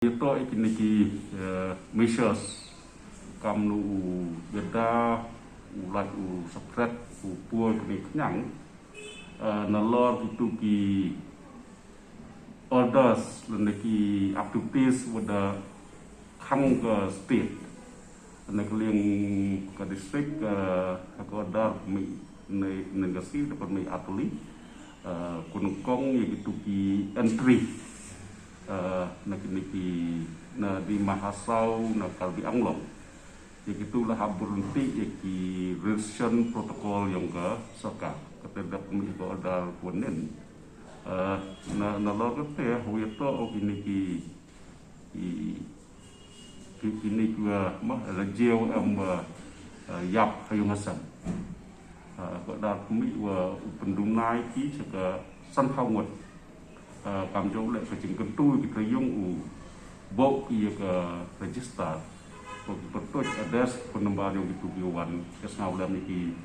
Ito ikiniki measures kam nu beda ulai spread pur kini kenyang nalor itu ki orders lendeki activities wada khang ke state nek liang ke district ke order mi negasi dapat mi atuli kunukong itu ki entry nak na di Mahasau na Kalbi Anglong, jadi itulah berhenti yaki version protokol yang ke soka keterdak menjadi order kunen na lalu ya huyato o kini gua mah rajau yap hayung hasan order kami wa pendunai ki seka sanhawat kam jauh lek kecing kentu kita yung bau iya ke register bagi betul ada penembal yang itu biwan kesengau dalam ini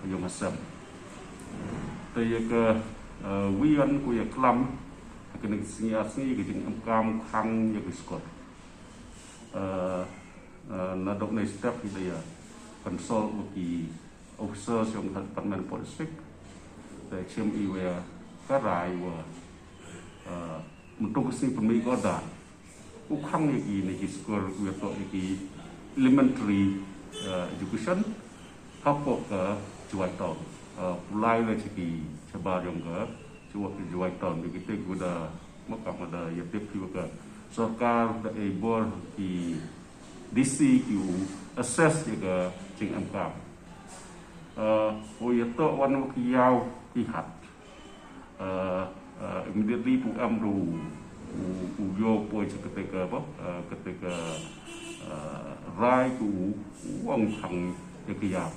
yang asam tapi ke wian ku ya kelam kena singi kecing kam khang ya biskot nadok na step kita ya consult bagi officers yang department politik dari CMI wa karai wa untuk kesini pemilik order, ukang ini skor atau ini elementary education, apa ke jual tahun, mulai dari segi sebar yang ke jual tahun, begitu juga makam ada yang juga serkar dari bor di DC ku assess juga cing MK, itu wan kiau lihat. Immediately pu amru uyo po ketika apa ketika rai ku uang hang kekiap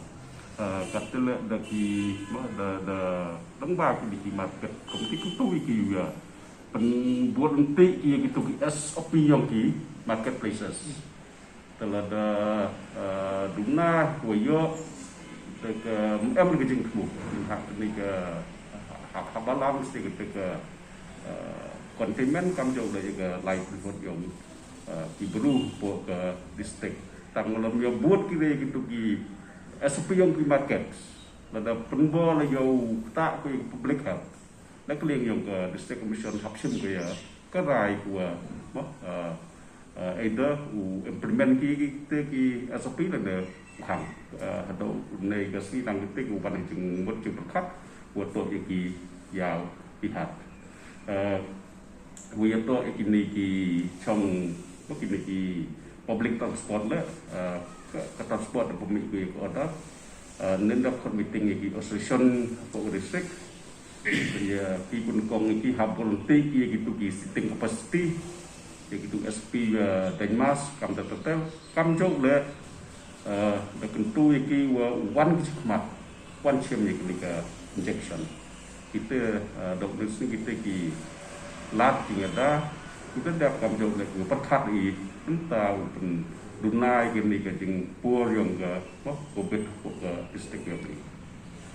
katela daki da lembag di market komiti kutu iki juga penbuat enti ki gitu ki SOP yang ki marketplaces telah da duna koyo ke gejing ku hak ni ke habalam mesti ketika konsumen kam jauh dari ke livelihood yang diberi ke distrik tanggalam yang buat kira gitu ki SOP yang ki market ada penbol yang tak ke public health nak liang yang ke distrik commission hapsim ke ya kerai kuah either implement ki SOP ada hang atau negasi tang ketik upan jeng buat berkat buat iki yau lihat wiyato ikini ki chong ikini ki public transport le ke transport da pemilik ko ada nenda meeting iki association for district ya ki kun kong iki habul ti ki gitu ki sitting capacity ya gitu SP Denmas kam total kam jog le da kentu iki one kmat one chem iki ka injection kita dokter sini kita ki lat tingada kita dah kam jauh lagi perkat i entah pun dunai gini ke jing pur yang ke covid ke distrik yang